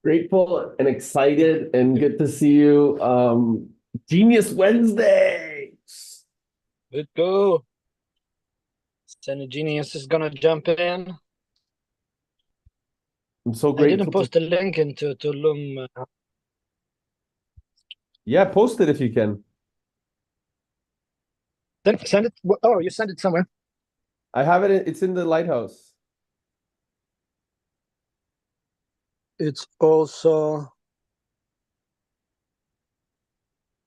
Grateful and excited and good to see you. Genius Wednesday. Let's go. Any genius is gonna jump in. I'm so I didn't grateful to, post the link into Tulum. yeah, post it if you can. Send it. Oh, you sent it somewhere. I have it, it's in the Lighthouse. It's also,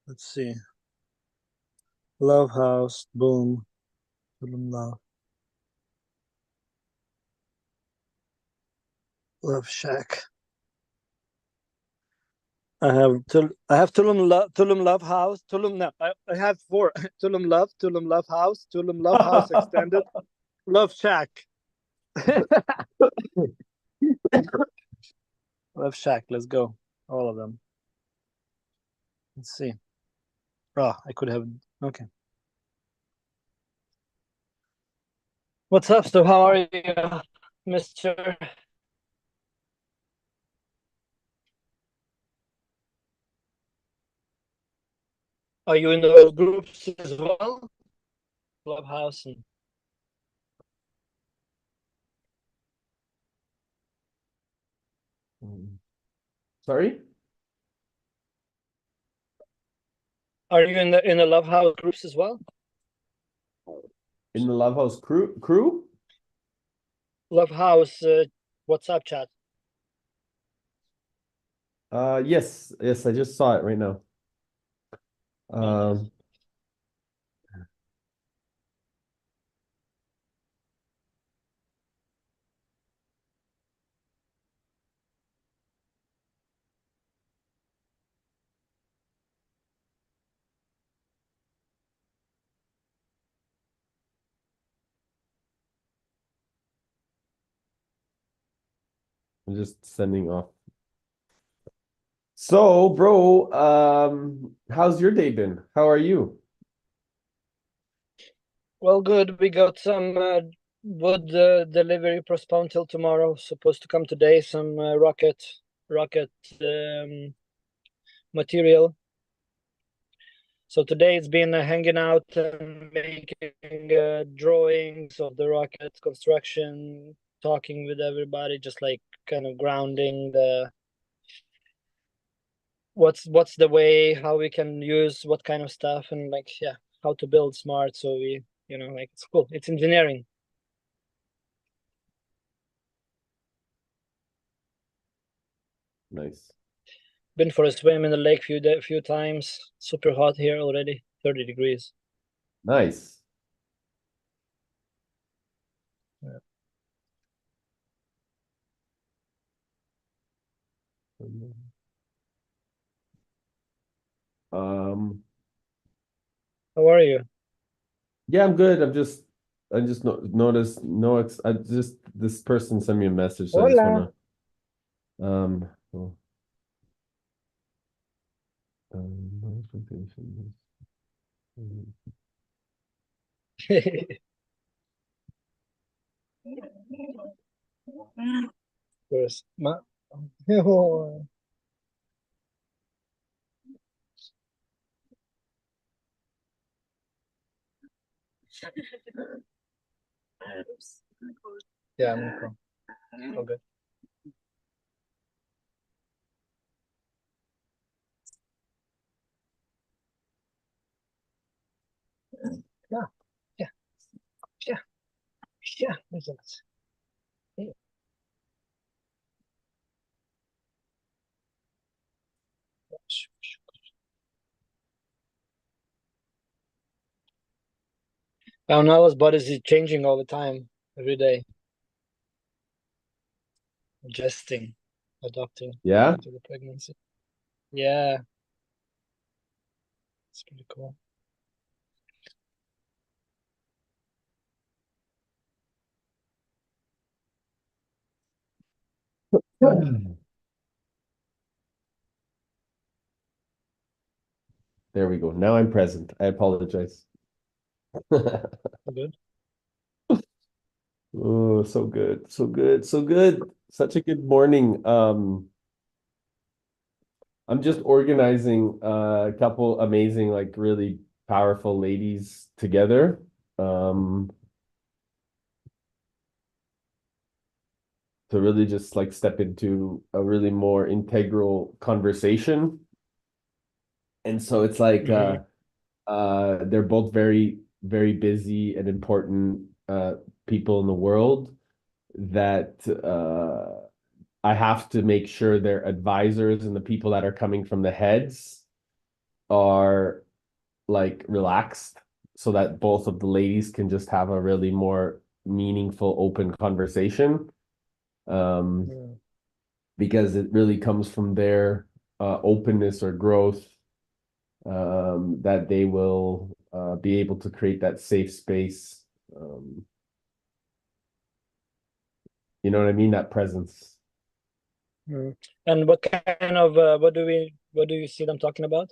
let's see, Love House. Boom. Tulum Love Shack. I have Tulum Love House. I have four. Tulum Love House, Tulum Love House Extended, Love Shack. Love Shack. Let's go. All of them. Let's see. Oh, I could have. Okay. What's up, Stu? How are you, Mister? Are you in the groups as well? Clubhouse and Sorry? are you in the Love House groups as well? In the Love House crew? Love House WhatsApp chat. Yes, I just saw it right now. Oh, nice. Um, I'm just sending off. So, bro, how's your day been? How are you? Well, good. We got some wood delivery postponed till tomorrow. Supposed to come today. Some rocket material. So today it's been hanging out and making drawings of the rocket construction, talking with everybody, just like kind of grounding the what's the way, how we can use what kind of stuff, and like yeah, how to build smart. So we, like it's cool. It's engineering. Nice. Been for a swim in the lake few times. Super hot here already, 30 degrees. Nice. Yeah. Um, How are you? yeah, I'm good. I just noticed I just this person sent me a message, so I just Hola. wanna oh, notifications. First, yeah, I'm cool. All good. Yeah, yeah, yeah, yeah. Our knowledge bodies is changing all the time, every day, adjusting, adapting Yeah. to the pregnancy. Yeah, it's pretty cool. There we go. Now I'm present. I apologize. Good. Oh, so good. So good. So good. Such a good morning. I'm just organizing a couple amazing, like really powerful ladies together. Um, to really just like step into a really more integral conversation. And so it's like Mm-hmm. they're both very, very busy and important people in the world that I have to make sure their advisors and the people that are coming from the heads are like relaxed so that both of the ladies can just have a really more meaningful, open conversation. Um, Mm. because it really comes from their openness or growth that they will be able to create that safe space. Um, you know what I mean? That presence. Mm. And what kind of what do you see them talking about?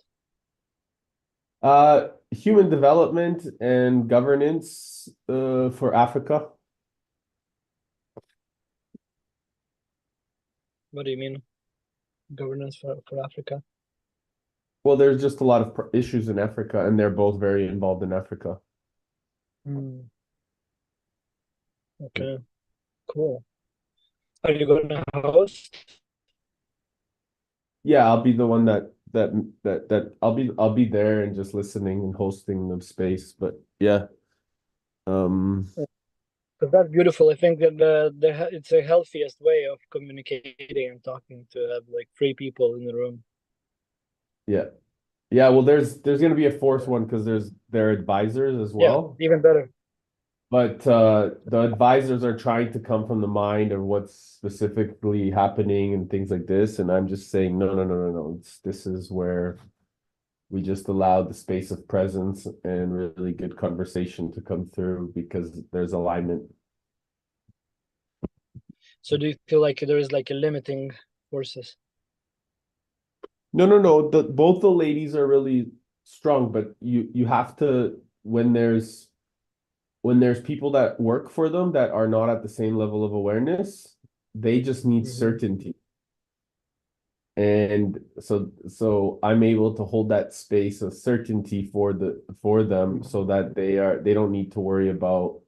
Human development and governance for Africa. What do you mean governance for Africa? Well, there's just a lot of issues in Africa, and they're both very involved in Africa. Mm. Okay, cool. Are you gonna host? Yeah, I'll be the one that I'll be there and just listening and hosting the space. But yeah, um, Because that's beautiful. I think that it's a healthiest way of communicating and talking to have like three people in the room. yeah. Yeah, well, there's gonna be a fourth one because there's their advisors as Yeah, well. even better. But the advisors are trying to come from the mind of what's specifically happening and things like this. And I'm just saying, no, no, no, no, no. This is where we just allow the space of presence and really good conversation to come through because there's alignment. So do you feel like there is like a limiting forces? No, no, no. Both the ladies are really strong, but you have to when there's people that work for them that are not at the same level of awareness, they just need Mm-hmm. certainty. And so I'm able to hold that space of certainty for them so that they don't need to worry about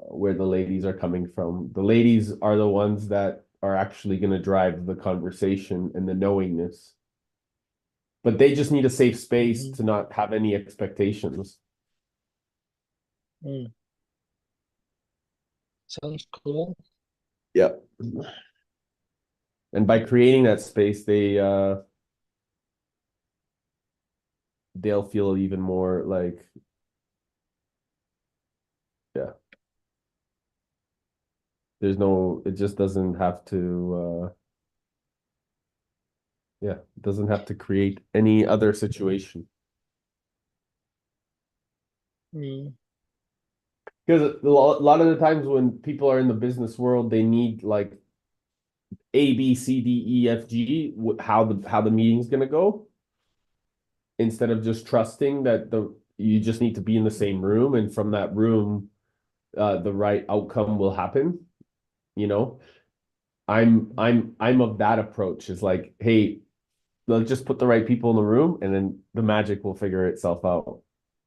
where the ladies are coming from. The ladies are the ones that are actually going to drive the conversation and the knowingness. But they just need a safe space Mm-hmm. to not have any expectations. Mm. Sounds cool. Yeah. And by creating that space, they'll feel even more like, yeah, there's no, it just doesn't have to yeah, it doesn't have to create any other situation. Mm. Because a lot of the times when people are in the business world, they need like A, B, C, D, E, F, G, how the meeting's gonna go, instead of just trusting that the you just need to be in the same room, and from that room, the right outcome will happen. You know, I'm of that approach. Is like, hey, let's just put the right people in the room, and then the magic will figure itself out.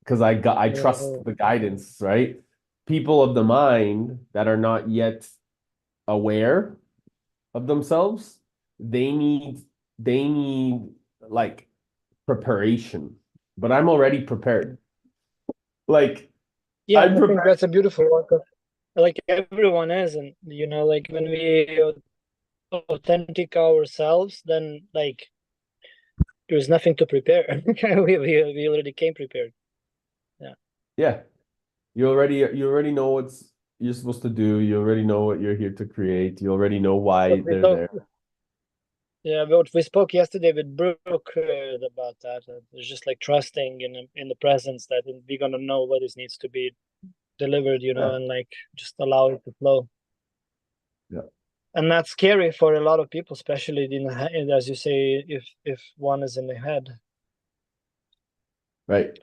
Because I trust Oh, the guidance, right? People of the mind that are not yet aware of themselves, they need they need like preparation. But I'm already prepared. Like yeah, I'm and I think prepared. that's a beautiful one. 'Cause, like everyone is, and like when we authentic ourselves, then like there's nothing to prepare. We already came prepared. Yeah. Yeah, you already know what's you're supposed to do. You already know what you're here to create. You already know But why we they're talk, there. yeah, but we spoke yesterday with Brooke about that. It's just like trusting in the presence that we're gonna know what is needs to be delivered, Yeah, and like just allow it to flow. yeah, And that's scary for a lot of people, especially in as you say, if one is in the head. right.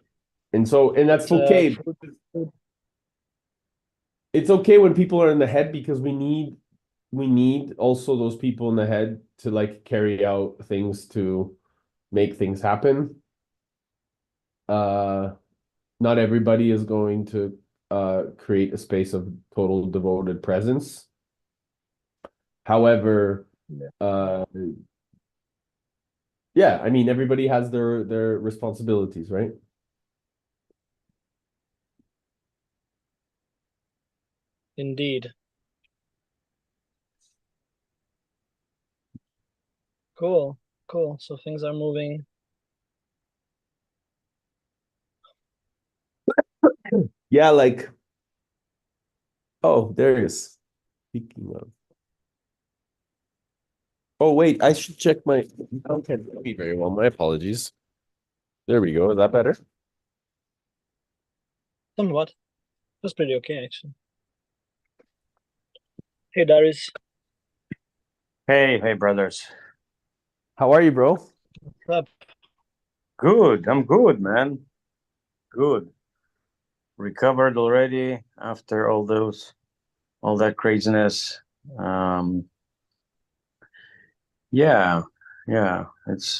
And But that's okay. food, It's okay when people are in the head because we need we need also those people in the head to like carry out things to make things happen. Uh, Not everybody is going to create a space of total devoted presence. However, Yeah. yeah, I mean everybody has their responsibilities, right? Indeed. Cool. Cool. So things are moving. Yeah, like oh, there it is. Speaking of. Oh wait, I should check my. Okay, me very well. My apologies. There we go. Is that better? Somewhat. That's pretty okay, actually. Hey, Darius. Hey, hey, brothers. How are you, bro? What's up? Good. I'm good, man. Good. Recovered already after all that craziness. Um, yeah, yeah.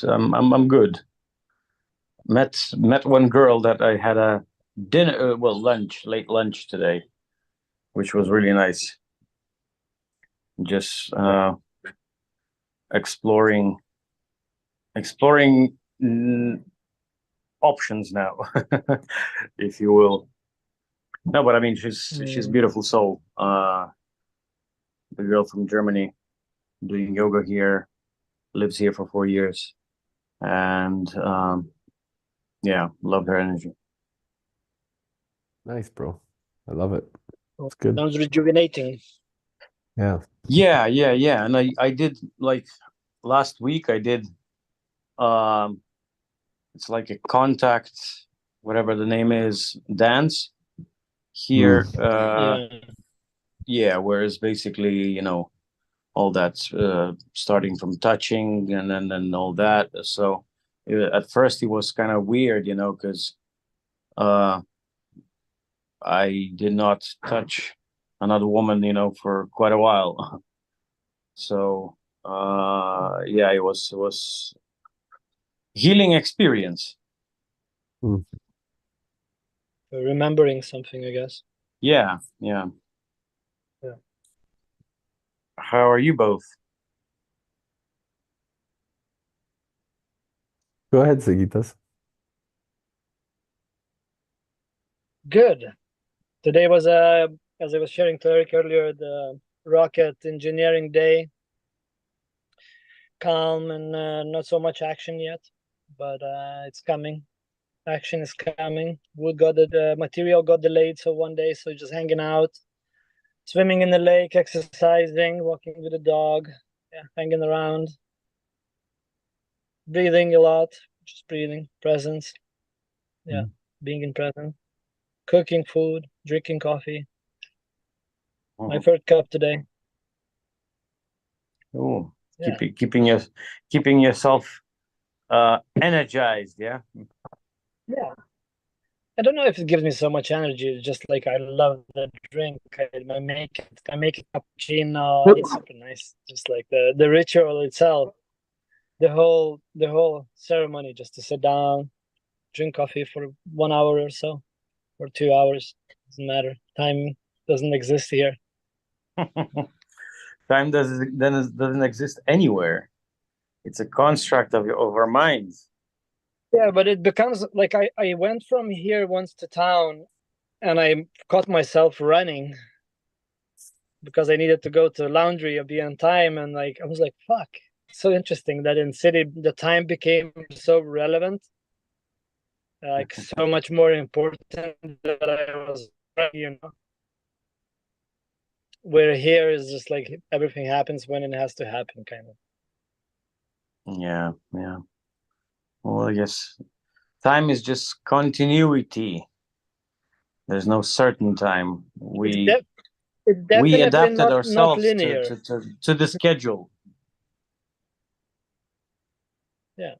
I'm good. Met one girl that I had a dinner, well, late lunch today, which was really nice. Just exploring, exploring options now, if you will. No, but I mean, she's a beautiful soul. The girl from Germany doing yoga here, lives here for 4 years, and yeah, love her energy. Nice, bro. I love it. It's good. Sounds rejuvenating. Yeah. Yeah. And I did like last week. I did it's like a contact, whatever the name is, dance here. Mm. Yeah. Yeah, whereas basically, all that starting from touching and then all that. So at first it was kind of weird, because uh, I did not touch another woman, for quite a while. So yeah, it was healing experience. Mm. Remembering something, I guess. Yeah. Yeah. How are you both? Go ahead, Sigitas. Good. Today was as I was sharing to Eric earlier, the rocket engineering day. Calm and not so much action yet, but it's coming. Action is coming. Wood got the material got delayed, so one day, so just hanging out, swimming in the lake, exercising, walking with the dog, yeah, hanging around, breathing a lot, just breathing, presence, yeah, being in present, cooking food, drinking coffee. My Mhm. first cup today. Oh, Yeah. keeping yourself energized. Yeah. Yeah. I don't know if it gives me so much energy. It's just like I love the drink. I make a cappuccino. It's super nice. Just like the ritual itself, the whole ceremony, just to sit down, drink coffee for 1 hour or so, or 2 hours. Doesn't matter. Time doesn't exist here. Time doesn't exist anywhere. It's a construct of our minds. Yeah, but it becomes like I went from here once to town, and I caught myself running because I needed to go to laundry or be on time, and like I was like, fuck. So interesting that in city the time became so relevant, like so much more important that I was, you know. Where here is just like everything happens when it has to happen, kind of. Yeah. Well, I guess time is just continuity. There's no certain time. It's We def it's we definitely adapted not ourselves to linear. to, to, to the schedule. Yeah,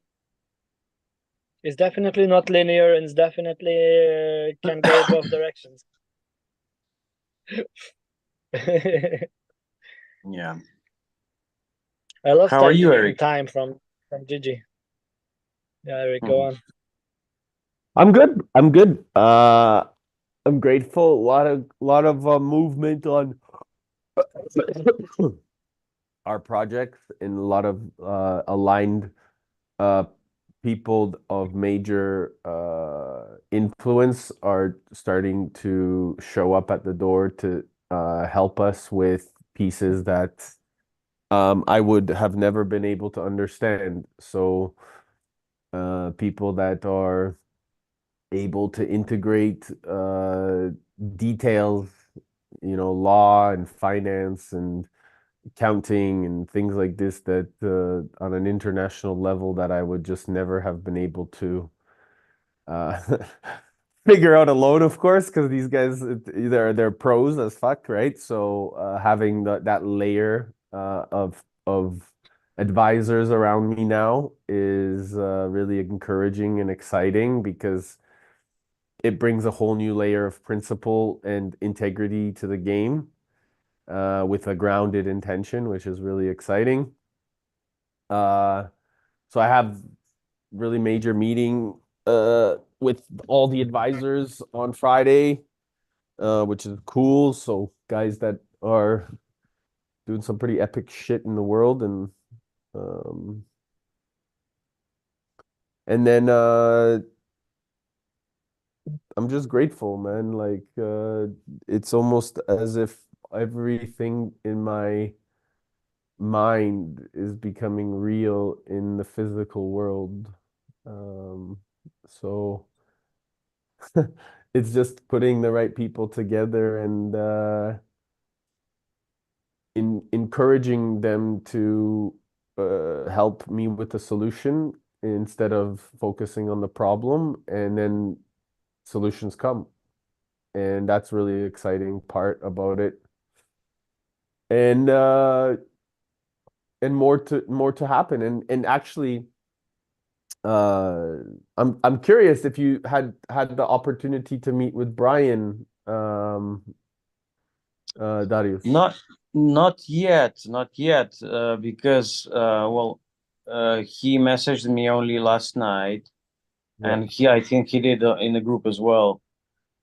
it's definitely not linear, and it's definitely can go both directions. Yeah. I love How are you, spending Eric? time from Gigi. Yeah, Eric, go Mhm. on. I'm good. I'm good. I'm grateful. A lot of movement on our projects and a lot of aligned uh people of major influence are starting to show up at the door to help us with pieces that I would have never been able to understand. So people that are able to integrate details, law and finance and accounting and things like this that on an international level that I would just never have been able to uh, figure out alone, of course, because these guys they're pros as fuck, right? So having that layer of advisors around me now is really encouraging and exciting because it brings a whole new layer of principle and integrity to the game with a grounded intention, which is really exciting. Uh, so I have really major meeting with all the advisors on Friday, which is cool. So guys that are doing some pretty epic shit in the world um and then I'm just grateful, man. Like it's almost as if everything in my mind is becoming real in the physical world. Um, so it's just putting the right people together and encouraging them to help me with the solution instead of focusing on the problem, and then solutions come. And that's really exciting part about it. And more to happen. And actually uh I'm curious if you had the opportunity to meet with Brian Darius. Not not yet, not yet, because well, he messaged me only last night, Yeah. and I think he did in the group as well.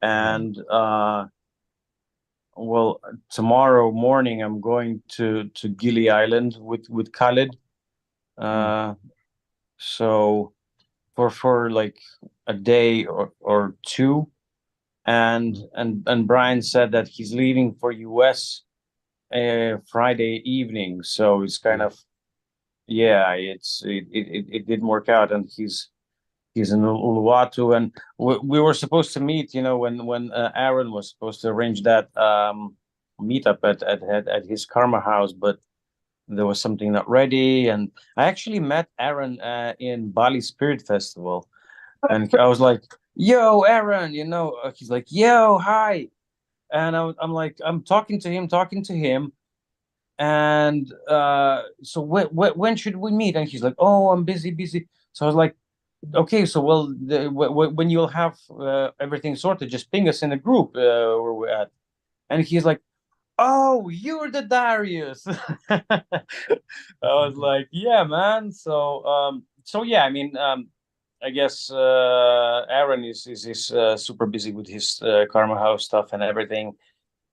Yeah. And well, tomorrow morning I'm going to Gili Island with Khalid. Mm. Uh, so for like a day or two, and Mm. and Brian said that he's leaving for US Friday evening. So it's kind Yeah. of, yeah, it didn't work out, and he's in Uluwatu, and we were supposed to meet, when Aaron was supposed to arrange that meetup at his Karma house, but there was something not ready, and I actually met Aaron in Bali Spirit Festival, and I was like, "Yo, Aaron," he's like, "Yo, hi," and I'm like, I'm talking to him, and so when should we meet? And he's like, "Oh, I'm busy, busy." So I was like, okay, so well, when you'll have everything sorted, just ping us in a group where we're at. And he's like, "Oh, you're the Darius." I was like, "Yeah, man." So yeah, I mean, I guess Aaron is super busy with his Karma House stuff and everything.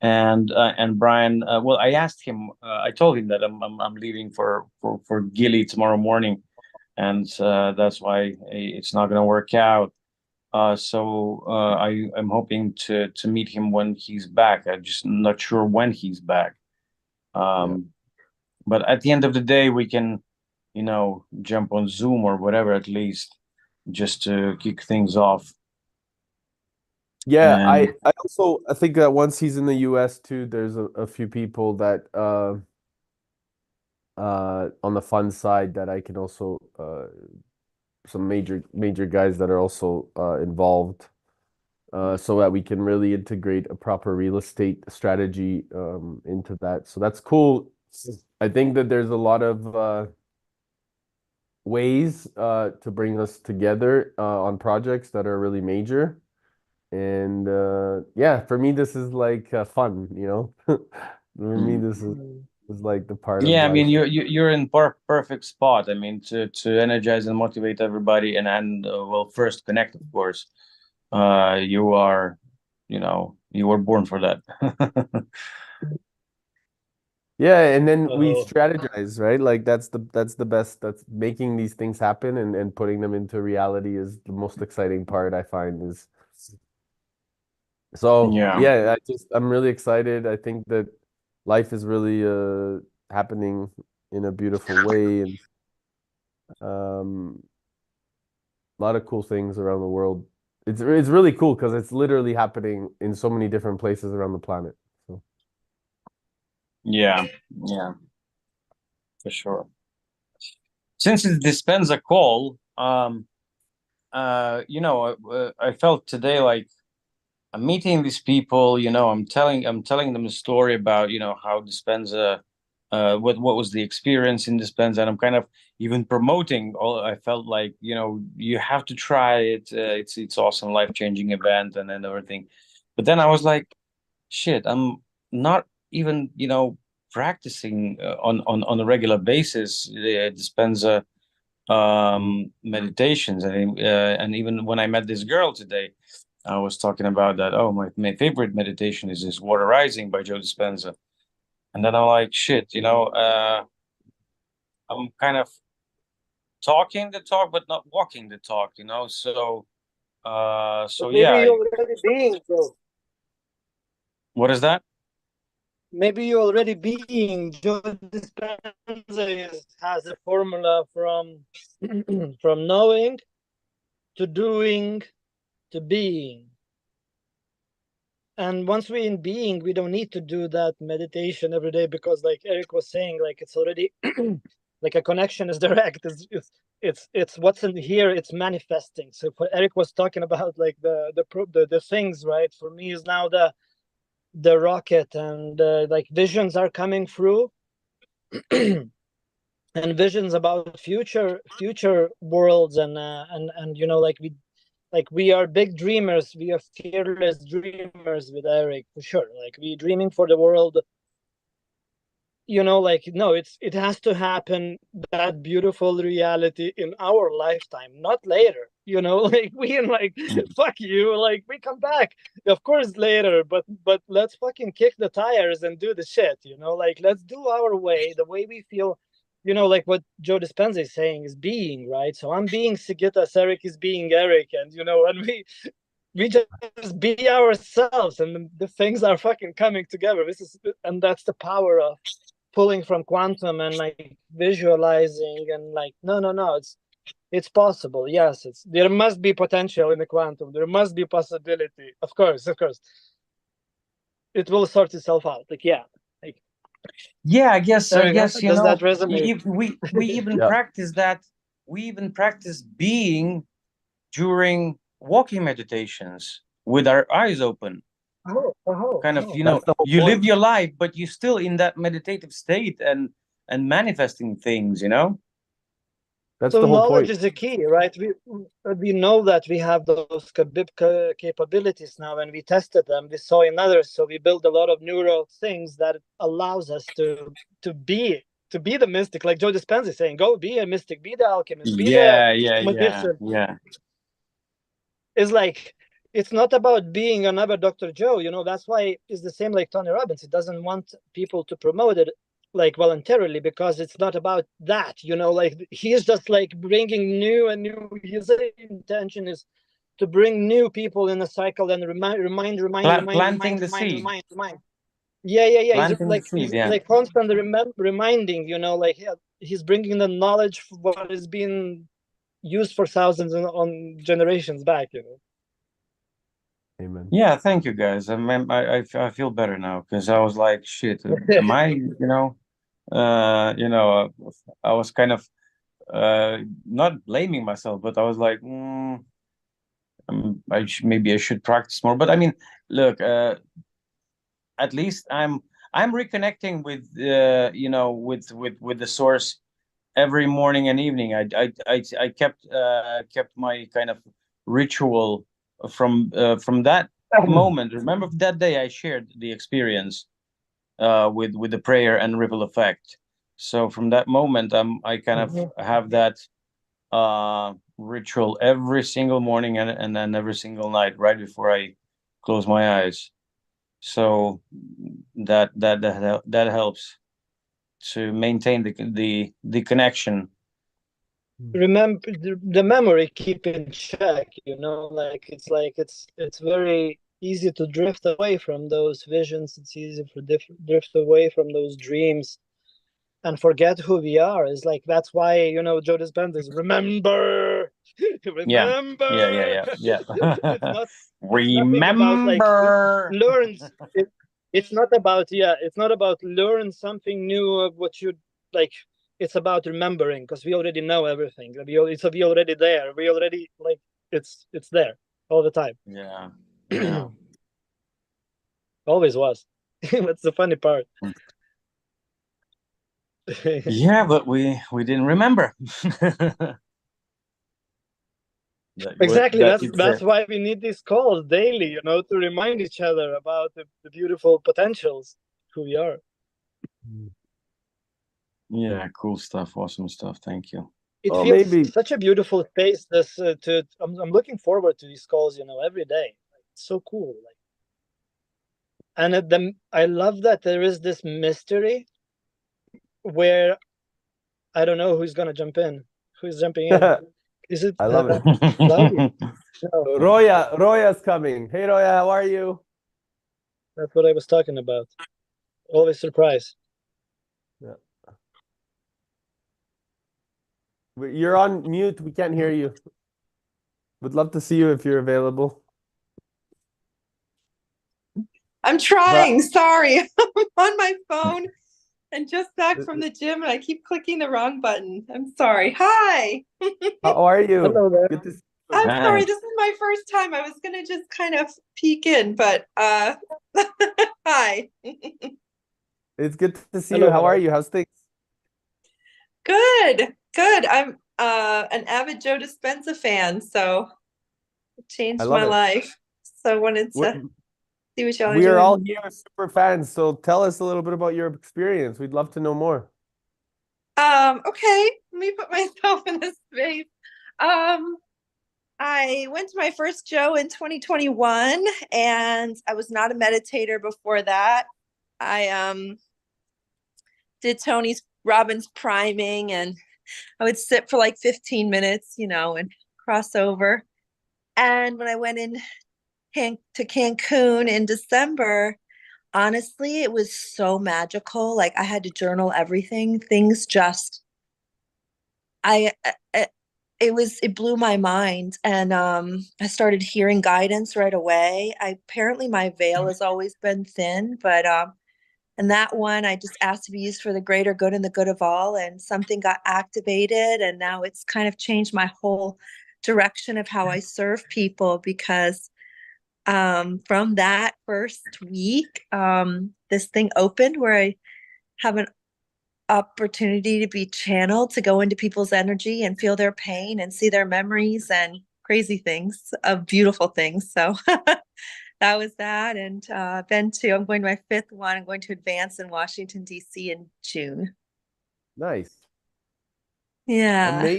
And Brian, well, I asked him, I told him that I'm leaving for Gili tomorrow morning, and that's why it's not going to work out. So I'm hoping to meet him when he's back. I'm just not sure when he's back. Yeah. Um, but at the end of the day, we can, jump on Zoom or whatever at least, just to kick things off. Yeah, And I think that once he's in the US too, there's a few people that on the fun side that I can also some major guys that are also involved so that we can really integrate a proper real estate strategy into that. So that's cool. I think that there's a lot of ways to bring us together on projects that are really major. And yeah, for me, this is like fun, For me, this is Mm. is like the part of Yeah, I mean, life. you're in perfect spot. I mean, to energize and motivate everybody, and well, first connect, of course. You are, you were born for that. Yeah, and then we Oh, strategize, right? Like that's the best. That's making these things happen and putting them into reality is the most exciting part I find is so Yeah, yeah, I'm really excited. I think that life is really happening in a beautiful way and a lot of cool things around the world. It's really cool because it's literally happening in so many different places around the planet. So yeah, yeah, for sure. Since it dispense a call, I felt today like I'm meeting these people, I'm telling them a story about, how Dispenza, what was the experience in Dispenza, and I'm kind of even promoting all. I felt like, you have to try it. It's awesome, life-changing event, and everything. But then I was like, shit, I'm not even, practicing on a regular basis Dispenza mm. meditations, and even when I met this girl today, I was talking about that. Oh, my favorite meditation is this Water Rising by Joe Dispenza. And then I'm like, shit, I'm kind of talking the talk, but not walking the talk. So but yeah, maybe you're already being, Joe. what is that? Maybe you're already being. Joe Dispenza has a formula from from knowing to doing to being. And once we're in being, we don't need to do that meditation every day because, like Eric was saying, like it's already like a connection is direct. It's what's in here. It's manifesting. So for Eric was talking about like the things, right? For me is now the rocket and like visions are coming through and visions about future worlds and like we are big dreamers, we are fearless dreamers with Eric for sure, like we dreaming for the world, like no, it has to happen, that beautiful reality in our lifetime, not later, like we in like fuck you, like we come back, of course later, but let's fucking kick the tires and do the shit, like let's do our way, the way we feel, like what Joe Dispenza is saying is being, right? So I'm being Sigita, Eric is being Eric, and and we just be ourselves, and the things are fucking coming together. And that's the power of pulling from quantum and like visualizing and like no, it's possible. Yes, there must be potential in the quantum, there must be possibility, of course it will sort itself out, like yeah, like Yeah, I guess, does that resonate? we even Yeah. practice that. We even practice being during walking meditations with our eyes open. Kind of, That's the whole you live point. your life, but you're still in that meditative state and manifesting things. That's So the whole knowledge point. is the key, right? We know that we have those capabilities now, and we tested them. We saw in others, so we build a lot of neural things that allows us to be the mystic, like Joe Dispenza is saying. Go be a mystic, be the alchemist, be the Yeah, yeah, yeah, magician. yeah. Is like it's not about being another Dr. Joe. That's why it's the same like Tony Robbins. He doesn't want people to promote it like voluntarily because it's not about that. Like he's just like bringing new and new. His intention is to bring new people in a cycle and Planting the seed. remind. Yeah. He's Planting the like seed. Yeah. constantly reminding. Like yeah, he's bringing the knowledge for what is being used for thousands on generations back. Amen. Yeah. Thank you, guys. I feel better now because I was like, shit. Am I? I was kind of not blaming myself, but I was like, maybe I should practice more. But I mean, look, at least I'm reconnecting with with the source every morning and evening. I kept my kind of ritual from that moment. Remember that day I shared the experience. with the prayer and ripple effect. So from that moment, I kind of have that ritual every single morning and then every single night right before I close my eyes. So that helps to maintain the connection. Remember the memory, keep in check, you know, like it's very easy to drift away from those visions. It's easy for drift away from those dreams and forget who we are. It's like, that's why, you know, Joe Dispenza is remember. Yeah, Remember. yeah. It's not, it's nothing about like Remember. learns it's not about, yeah, it's not about learn something new of what you like. It's about remembering, because we already know everything. We already there. We already like it's there all the time. Yeah, yeah. Always was. That's the funny part. Yeah, but we didn't remember. Exactly. That That's why we need these calls daily, you know, to remind each other about the beautiful potentials who we are. Yeah, cool stuff, awesome stuff. Thank you. It Oh, feels maybe. such a beautiful space. This I'm looking forward to these calls, you know, every day. It's so cool. Like, and I love that there is this mystery where I don't know who's gonna jump in. Who's jumping in? Is it I love it. Claudia? No, Roya's coming. Hey, Roya, how are you? that's what I was talking about. Always surprise. Yeah. You're on mute. We can't hear you. Would love to see you if you're available. I'm trying. Sorry. I'm on my phone and just back from the gym and I keep clicking the wrong button. I'm sorry. Hi. How are you? Hello there. Good to see you. I'm Hi. sorry. This is my first time. I was going to just kind of peek in, but hi. It's good to see Hello, you. How hello. are you? How's things? Good. Good. I'm an avid Joe Dispenza fan, so it I changed love my it. life. So I wanted We're, to see what y'all are we are all doing. here super fans, so tell us a little bit about your experience. We'd love to know more. Okay. Let me put myself in this space. I went to my first Joe in 2021, and I was not a meditator before that. I did Tony Robbins priming, and I would sit for like 15 minutes, you know, and cross over. And when I went in to Cancun in December, honestly, it was so magical. Like, I had to journal everything. Things just I it blew my mind, and I started hearing guidance right away. I apparently my veil has always been thin, but and that one I just asked to be used for the greater good and the good of all, and something got activated, and now it's kind of changed my whole direction of how I serve people, because from that first week, this thing opened where I have an opportunity to be channeled, to go into people's energy and feel their pain and see their memories and crazy things of beautiful things. So that was that. And I'm going to my fifth one. I'm going to advance in Washington, D.C. in June. Nice. Yeah.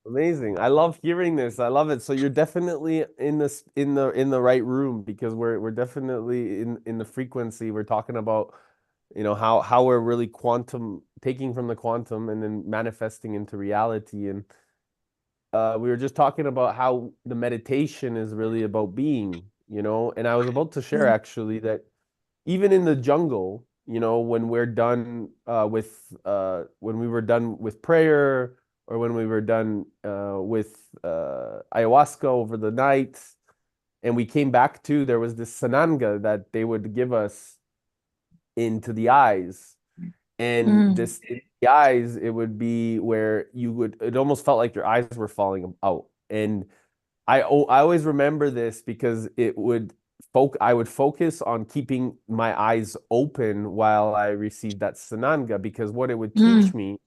Amazing. I love hearing this. I love it. So you're definitely in this in the right room, because we're definitely in the frequency. We're talking about, you know, how we're really quantum, taking from the quantum and then manifesting into reality. And we were just talking about how the meditation is really about being, you know, and I was about to share actually that even in the jungle, you know, when we're done when we were done with prayer, or when we were done with ayahuasca over the night, and we came back to, there was this sananga that they would give us into the eyes. And this, in the eyes, it would be where it almost felt like your eyes were falling out. And I always remember this, because I would focus on keeping my eyes open while I received that sananga, because what it would teach me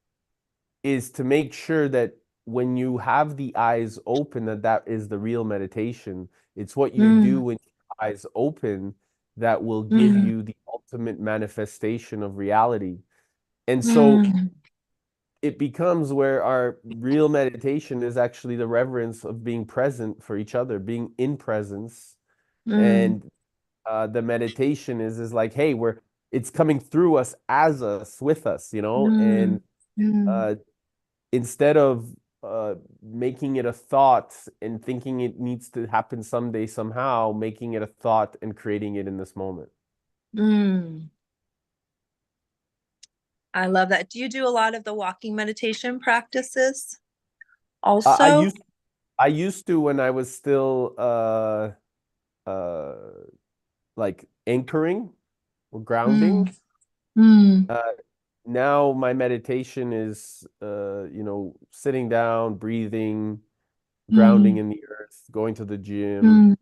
is to make sure that when you have the eyes open, that is the real meditation. It's what you do when your eyes open that will give you the ultimate manifestation of reality. And so it becomes where our real meditation is actually the reverence of being present for each other, being in presence. And the meditation is like, hey, it's coming through us, as us, with us, and instead of making it a thought and thinking it needs to happen someday somehow, making it a thought and creating it in this moment. I love that. Do you do a lot of the walking meditation practices I also? used to, when I was still like anchoring or grounding. Now my meditation is sitting down, breathing, grounding in the earth, going to the gym,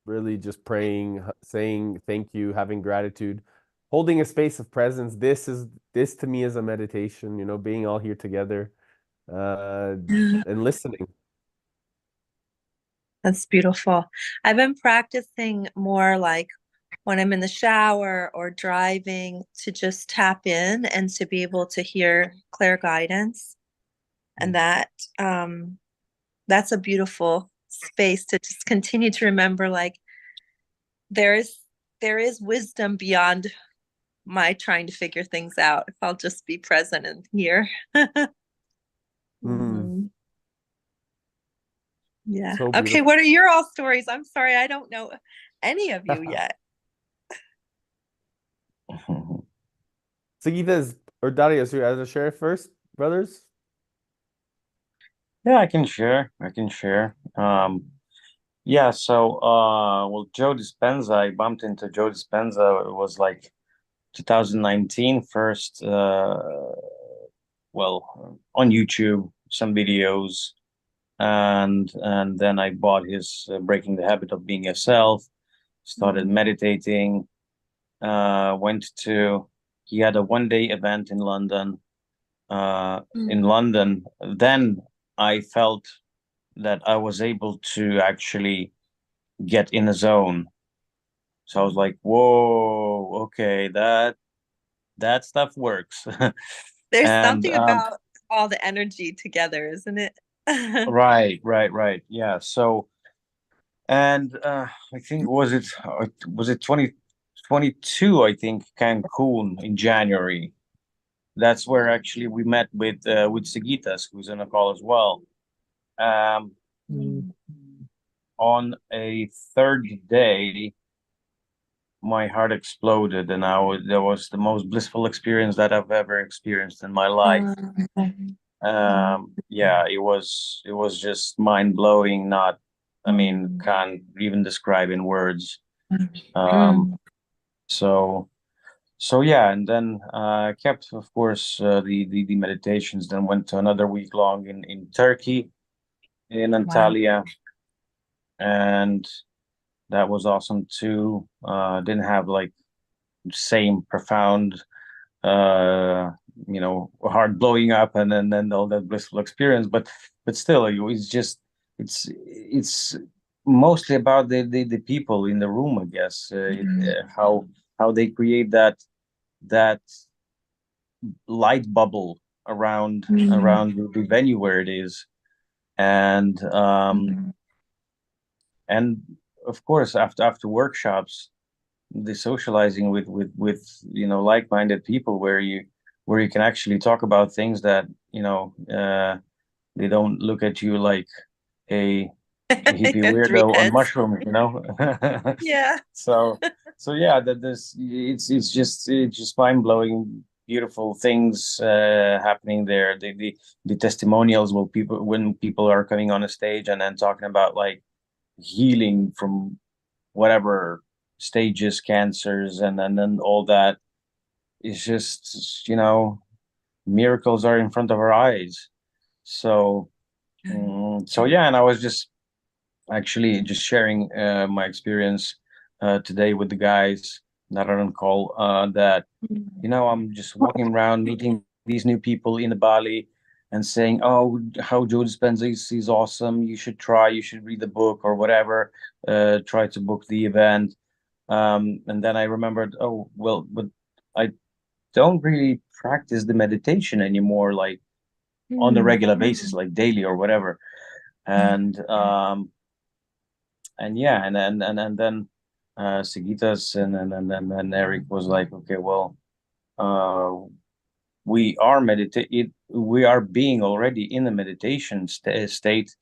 really just praying, saying thank you, having gratitude, holding a space of presence. This to me is a meditation, being all here together and listening. That's beautiful. I've been practicing more like when I'm in the shower or driving, to just tap in and to be able to hear clear guidance. And that's a beautiful space to just continue to remember, like, there is wisdom beyond my trying to figure things out if I'll just be present and here. Yeah. So Okay, beautiful. what are your all stories? I'm sorry, I don't know any of you yet. Sagitas or Darius, you guys share first, brothers? Yeah, I can share. Yeah, so well, Joe Dispenza, I bumped into Joe Dispenza. It was like 2019 first, well, on YouTube, some videos, and then I bought his Breaking the Habit of Being Yourself, started meditating, he had a 1-day event in London. Then I felt that I was able to actually get in a zone. So I was like, whoa, okay, that stuff works. There's And something about all the energy together, isn't it? right. Yeah. So, and I think was it 2022, I think, Cancun in January. That's where actually we met with Sigitas, who's in a call as well. On a third day, my heart exploded, and that was the most blissful experience that I've ever experienced in my life. Yeah, it was just mind blowing. I mean, can't even describe in words. So yeah, and then I kept, of course, the meditations. Then went to another week long in Turkey, in Antalya, and that was awesome too. Didn't have like same profound, uh, heart blowing up and then all that blissful experience, but still, it's mostly about the people in the room, I guess. How they create that light bubble around the venue where it is, and and of course, after workshops, the socializing with like-minded people, where you can actually talk about things that they don't look at you like a hippie Three weirdo on heads. mushrooms. Yeah. So yeah, that this it's just mind-blowing, beautiful things happening there. The testimonials, when people are coming on a stage and then talking about like healing from whatever stages, cancers, and then all that. It's just, miracles are in front of our eyes. So yeah, and I was just actually just sharing my experience today with the guys that are on call, that I'm just walking around meeting these new people in Bali and saying, oh, how Joe Dispenza is awesome, you should read the book or whatever, try to book the event. And then I remembered, oh, well, but I don't really practice the meditation anymore, like on a regular basis, like daily or whatever. And yeah, and then Sigitas and Eric was like, okay, well, uh, we are being already in a meditation state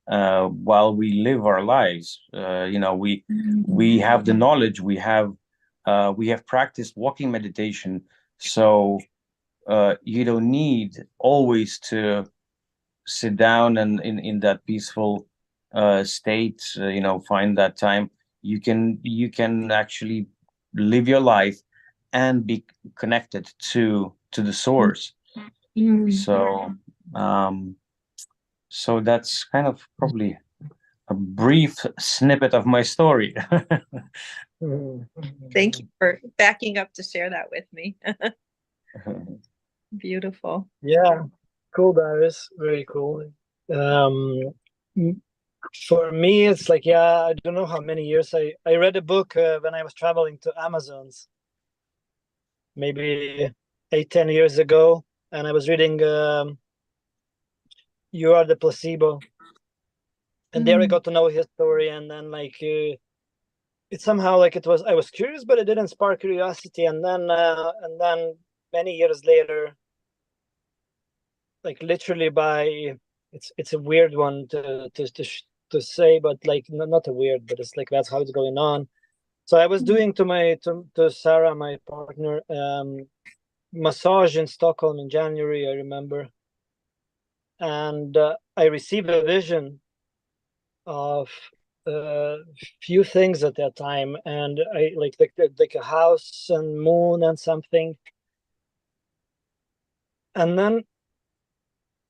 while we live our lives. We have the knowledge, we have practiced walking meditation, so you don't need always to sit down and in that peaceful state, find that time. You can actually live your life and be connected to the source. So um so that's kind of probably a brief snippet of my story. Thank you for backing up to share that with me. Beautiful. Yeah, cool, Darius. Very cool. For me, it's like, yeah, I don't know how many years I read a book when I was traveling to Amazons, maybe 8-10 years ago, and I was reading You Are the Placebo, and there I got to know his story, and then like it somehow like I was curious, but it didn't spark curiosity, and then many years later, like literally by it's a weird one to say, but like not a weird, but it's like that's how it's going on. So I was doing to Sarah, my partner, massage in Stockholm in January, I remember, and I received a vision of a few things at that time, and I like a house and moon and something, and then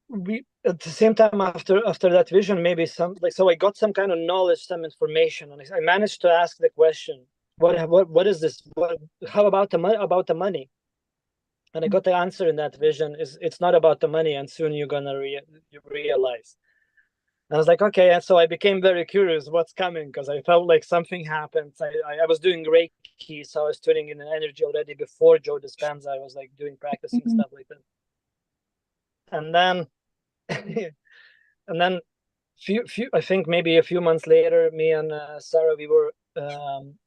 we at the same time after that vision, maybe some like, so I got some kind of knowledge, some information, and I managed to ask the question, what is this, how about the money, and I got the answer in that vision, is it's not about the money, and soon you're gonna you realize. And I was like, okay, and so I became very curious what's coming, because I felt like something happened. I was doing Reiki, so I was tuning in an energy already before Joe Dispenza. I was like doing practicing stuff like that, and then and then few I think maybe a few months later, me and Sarah, we were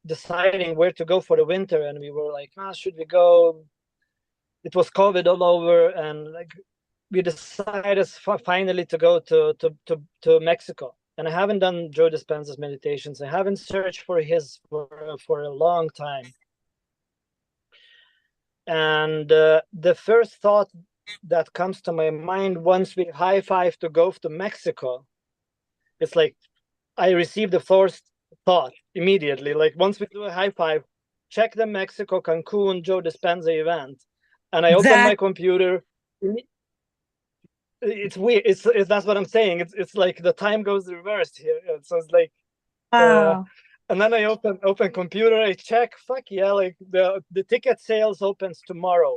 deciding where to go for the winter, and we were like, should we go? It was COVID all over, and like we decided finally to go to Mexico. And I haven't done Joe Dispenza's meditations. I haven't searched for his for a long time. And the first thought that comes to my mind once we high five to go to Mexico, it's like I received the first thought immediately. Like once we do a high five, check the Mexico Cancun Joe Dispenza event, and I open my computer. It's weird. It's that's what I'm saying. It's like the time goes reversed here. So it's like, and then I open computer. I check. Fuck yeah! Like the ticket sales opens tomorrow.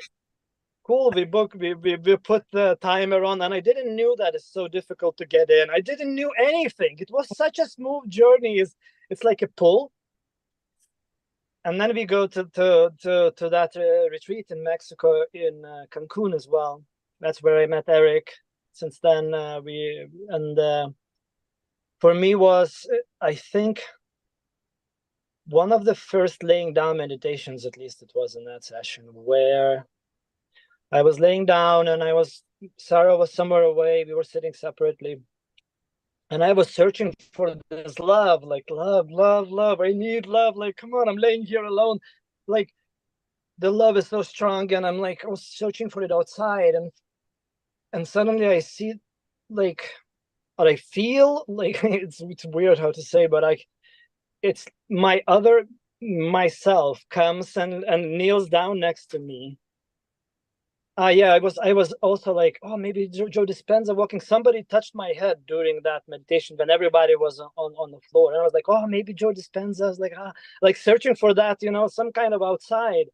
Cool. We book. We put the timer on, and I didn't knew that it's so difficult to get in. I didn't knew anything. It was such a smooth journey. It's like a pull. And then we go to that retreat in Mexico, in Cancun as well. That's where I met Eric. Since then, for me was, I think, one of the first laying down meditations, at least it was in that session, where I was laying down and Sarah was somewhere away. We were sitting separately. And I was searching for this love, like love. I need love. Like, come on, I'm laying here alone. Like, the love is so strong. And I was searching for it outside. And suddenly I see, like, or I feel like it's weird how to say, but it's my other myself comes and kneels down next to me. Yeah, I was also like, oh, maybe Joe Dispenza walking. Somebody touched my head during that meditation when everybody was on the floor, and I was like, oh, maybe Joe Dispenza is like searching for that, some kind of outside.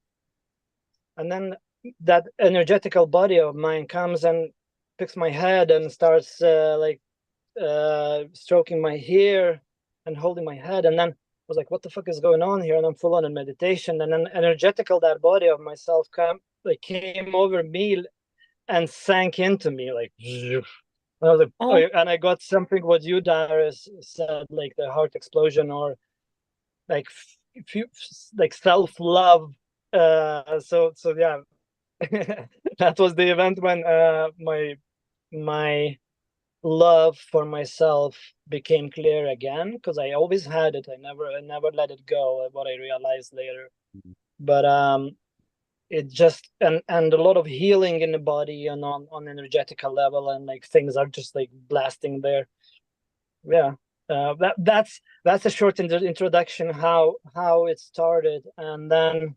And then that energetical body of mine comes and picks my head and starts stroking my hair and holding my head, and then was like, what the fuck is going on here? And I'm full on in meditation, and then energetical, that body of myself came over me and sank into me, like. And I was like, oh, and I got something what you, Darius, said, like the heart explosion, or like like self-love. So yeah, that was the event when my love for myself became clear again, because I always had it. I never let it go. What I realized later, but it just and a lot of healing in the body and on energetical level, and like things are just like blasting there. Yeah, that's a short introduction how it started, and then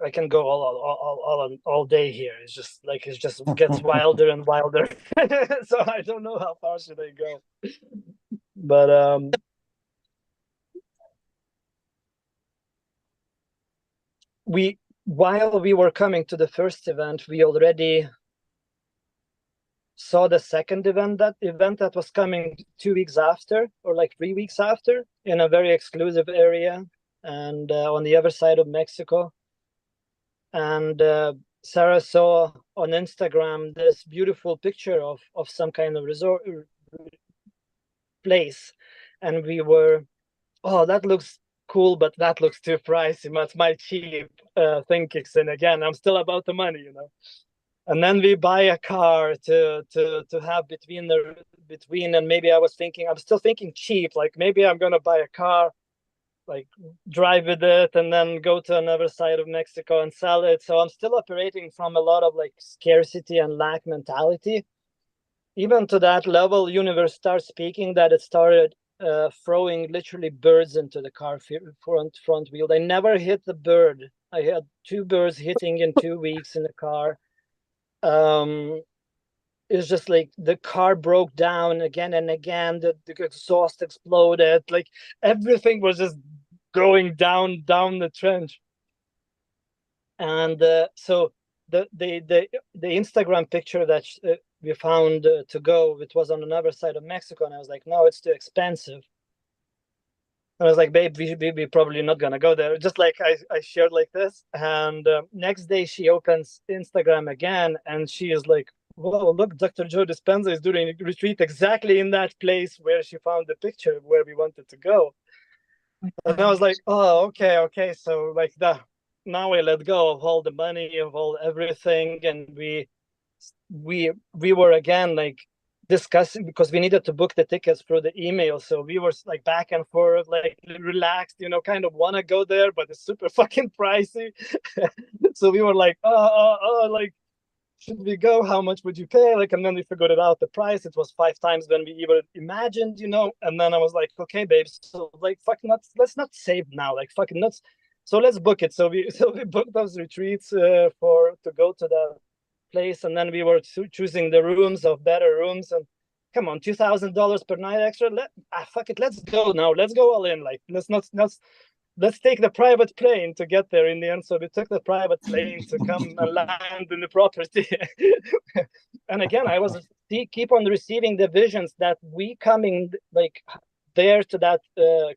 I can go all day here. It's just like it just gets wilder and wilder. So I don't know how far should I go, but while we were coming to the first event, we already saw the second event that was coming 2 weeks after, or like 3 weeks after, in a very exclusive area, and on the other side of Mexico. And Sarah saw on Instagram this beautiful picture of some kind of resort place, and we were, oh, that looks cool, but that looks too pricey. That's my cheap thing kicks in again. I'm still about the money, you know. And then we buy a car to have between, and maybe I'm still thinking cheap, like maybe I'm gonna buy a car, like drive with it, and then go to another side of Mexico and sell it. So I'm still operating from a lot of like scarcity and lack mentality. Even to that level, universe starts speaking that it started throwing literally birds into the car front wheel. I never hit the bird. I had 2 birds hitting in 2 weeks in the car. It's just like the car broke down again and again. The exhaust exploded. Like everything was just going down the trench. And so the Instagram picture that we found to go, it was on another side of Mexico, and I was like, no, it's too expensive. I was like, babe, we probably not gonna go there. Just like I shared like this, and next day she opens Instagram again, and she is like, whoa, look, Dr. Joe Dispenza is doing a retreat exactly in that place where she found the picture where we wanted to go. And I was like, oh, okay. So like now I let go of all the money, of all everything, and we were again like discussing, because we needed to book the tickets through the email. So we were like back and forth, like relaxed, you know, kind of want to go there, but it's super fucking pricey. So we were like, like, should we go? How much would you pay? Like, and then we figured it out. The price, it was 5 times than we even imagined, you know. And then I was like, okay, babe, so like, fucking let's not save now, like, fucking nuts. So let's book it. So we booked those retreats to go to the place, and then we were choosing the rooms of better rooms. And come on, $2,000 per night extra. Fuck it, let's go now. Let's go all in. Like, let's take the private plane to get there in the end. So we took the private plane to come and land in the property. And again, I was keep on receiving the visions that we coming like there to that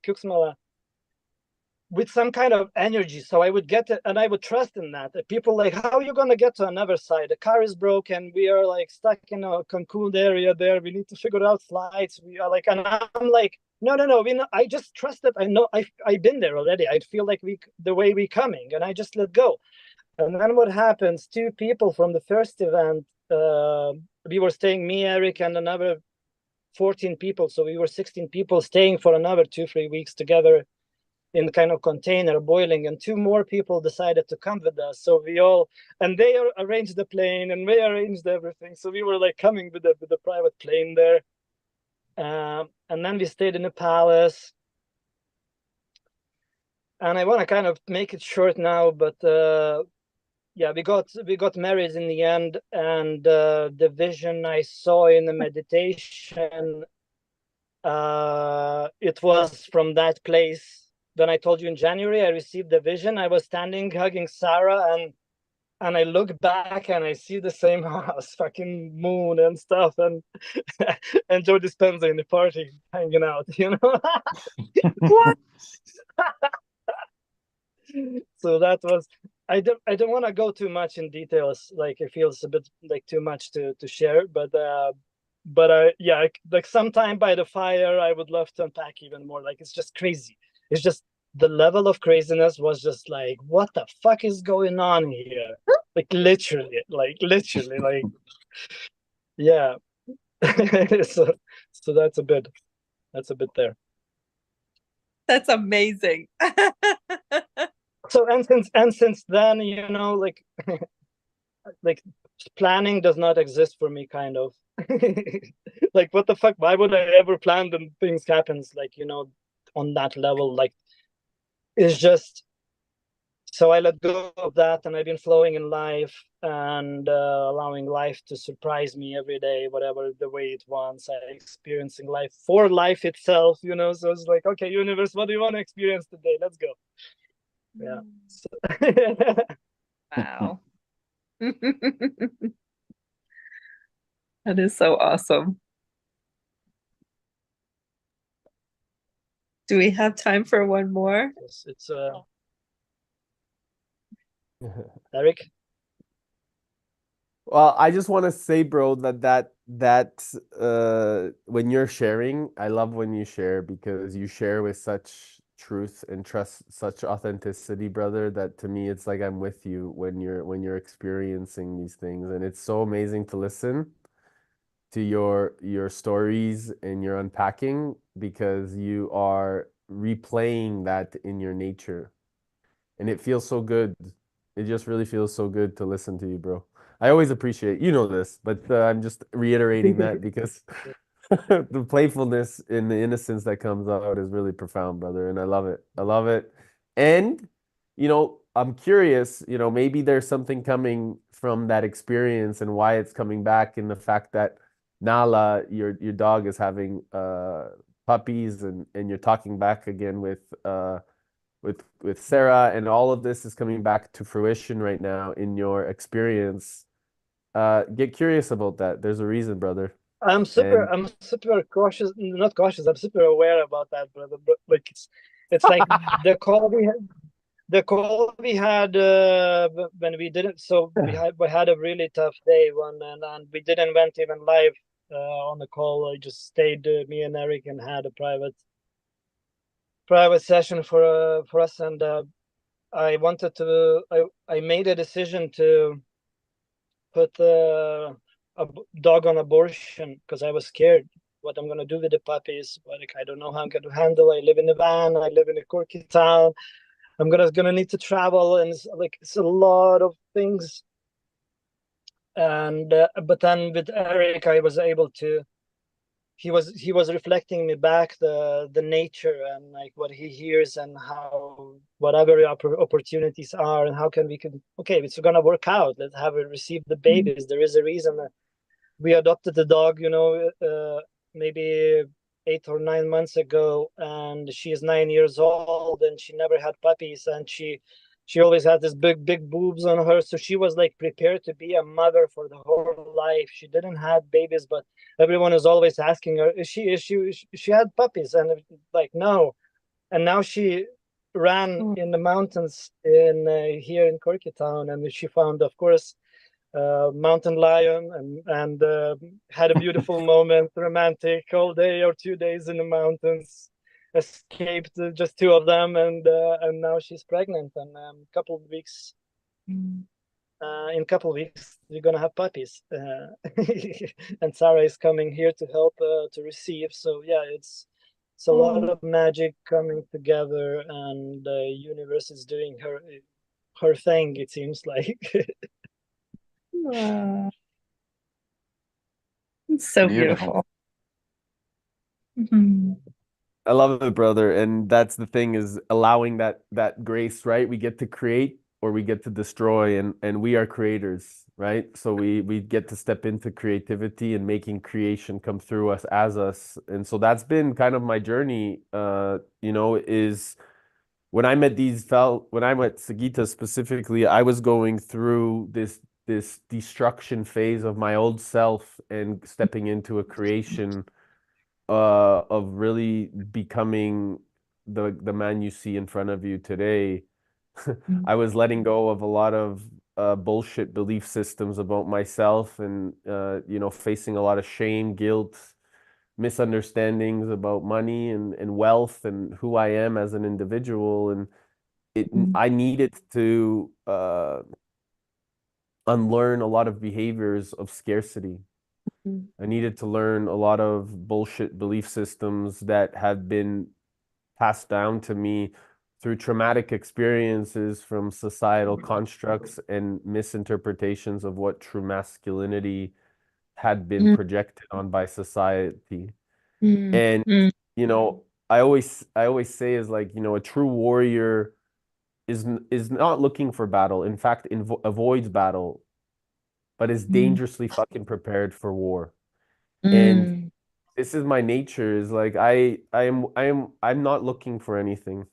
Kuxmala with some kind of energy. So I would get it, and I would trust in that. People like, how are you going to get to another side? The car is broken. We are like stuck in a Cancun area there. We need to figure out flights. We are like, and I'm like, no. I just trust that. I know I've been there already. I feel like the way we coming, and I just let go. And then what happens? 2 people from the first event, we were staying, me, Eric, and another 14 people. So we were 16 people staying for another 2-3 weeks together in kind of container boiling, and 2 more people decided to come with us. So we all, and they arranged the plane and they arranged everything. So we were like coming with the private plane there. And then we stayed in the palace. And I want to kind of make it short now, but yeah, we got married in the end. And the vision I saw in the meditation, it was from that place. Then I told you in January, I received the vision. I was standing hugging Sarah, and and I look back and I see the same house, fucking moon and stuff, and and Joe Dispenza in the party hanging out, you know. What? So that was, I don't want to go too much in details, like it feels a bit like too much to share, but yeah, like sometime by the fire I would love to unpack even more. Like it's just crazy. It's just the level of craziness was just like, what the fuck is going on here? Like literally, like yeah. so so that's a bit there. That's amazing. So and since then, you know, like planning does not exist for me, kind of. Like what the fuck, why would I ever plan when things happens, like, you know, on that level? Like it's just, so I let go of that, and I've been flowing in life, and allowing life to surprise me every day, whatever the way it wants. I experiencing life for life itself, you know. So it's like, okay, universe, what do you want to experience today? Let's go. Yeah. So Wow. That is so awesome. Do we have time for one more? it's Eric. Well, I just want to say, bro, that when you're sharing, I love when you share because you share with such truth and trust, such authenticity, brother, that to me it's like I'm with you when you're experiencing these things, and it's so amazing to listen to your stories and your unpacking because you are replaying that in your nature, and it feels so good. It just really feels so good to listen to you, bro. I always appreciate, you know this, but I'm just reiterating that because the playfulness and the innocence that comes out is really profound, brother, and I love it. I love it. And I'm curious, maybe there's something coming from that experience and why it's coming back in the fact that Nala, your dog, is having puppies, and you're talking back again with Sarah, and all of this is coming back to fruition right now in your experience. Get curious about that. There's a reason, brother. I'm super And I'm super cautious, not cautious, I'm super aware about that, brother. But like it's like the call we had when we didn't, so we had a really tough day one, and we didn't went even live on the call. I just stayed, me and Eric, and had a private session for us, and I made a decision to put a dog on abortion because I was scared what I'm gonna do with the puppies. Like I don't know how I'm gonna handle. I live in a van. I live in a quirky town. I'm gonna need to travel, and it's a lot of things. And but then with Eric, I was able to. He was reflecting me back the nature and like what he hears and how whatever opportunities are, and how can we can, okay, it's gonna work out. Let's have her receive the babies. There is a reason that we adopted the dog, maybe 8 or 9 months ago, and she is 9 years old, and she never had puppies, and she always had this big boobs on her, so she was like prepared to be a mother for the whole life. She didn't have babies, but everyone is always asking her, is she had puppies, and like no. And now she ran in the mountains in here in Corky Town, and she found, of course, mountain lion, and had a beautiful moment, romantic, all day or 2 days in the mountains, escaped just two of them, and now she's pregnant, and in a couple of weeks we're gonna have puppies, and Sarah is coming here to help to receive. So yeah, it's a lot of magic coming together, and the universe is doing her thing, it seems like. Wow. It's so Beautiful. beautiful. Mhm. I love it, brother. And that's the thing, is allowing that grace, right? We get to create or we get to destroy, and we are creators, right? So we get to step into creativity and making creation come through us as us. And so that's been kind of my journey, is when I met when I met Sagita specifically, I was going through this destruction phase of my old self and stepping into a creation of really becoming the man you see in front of you today. I was letting go of a lot of bullshit belief systems about myself and facing a lot of shame, guilt, misunderstandings about money and wealth and who I am as an individual. And I needed to unlearn a lot of behaviors of scarcity. I needed to learn a lot of bullshit belief systems that have been passed down to me through traumatic experiences from societal constructs and misinterpretations of what true masculinity had been projected on by society. And I always say is like, a true warrior is not looking for battle. In fact, avoids battle, but is dangerously fucking prepared for war. And this is my nature, is like I'm not looking for anything.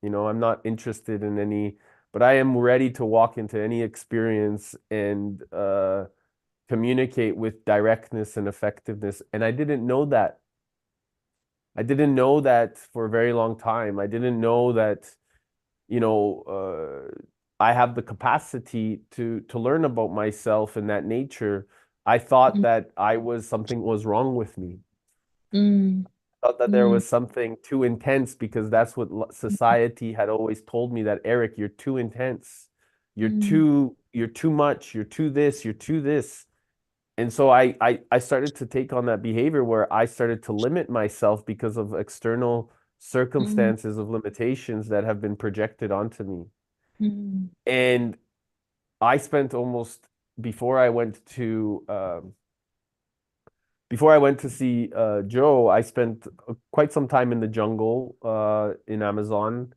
I'm not interested in any, but I am ready to walk into any experience and communicate with directness and effectiveness. And I didn't know that. I didn't know that for a very long time. I didn't know that, you know, I have the capacity to learn about myself and that nature. I thought that something was wrong with me. Thought that there was something too intense because that's what society had always told me, that Eric, you're too intense. You're too much, you're too this, you're too this. And so I started to take on that behavior where I started to limit myself because of external circumstances of limitations that have been projected onto me. And I spent almost before I went to see Joe, I spent quite some time in the jungle in Amazon,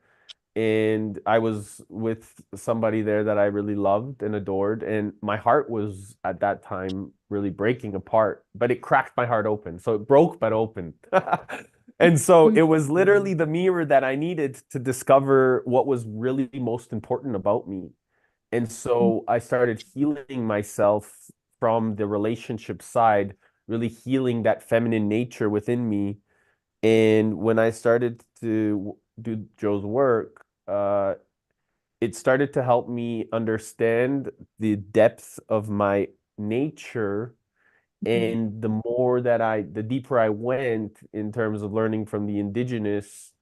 and I was with somebody there that I really loved and adored, and my heart was at that time really breaking apart, but it cracked my heart open. So it broke but opened. And so it was literally the mirror that I needed to discover what was really most important about me. And so I started healing myself from the relationship side, really healing that feminine nature within me. And when I started to do Joe's work, it started to help me understand the depth of my nature. And the deeper I went in terms of learning from the indigenous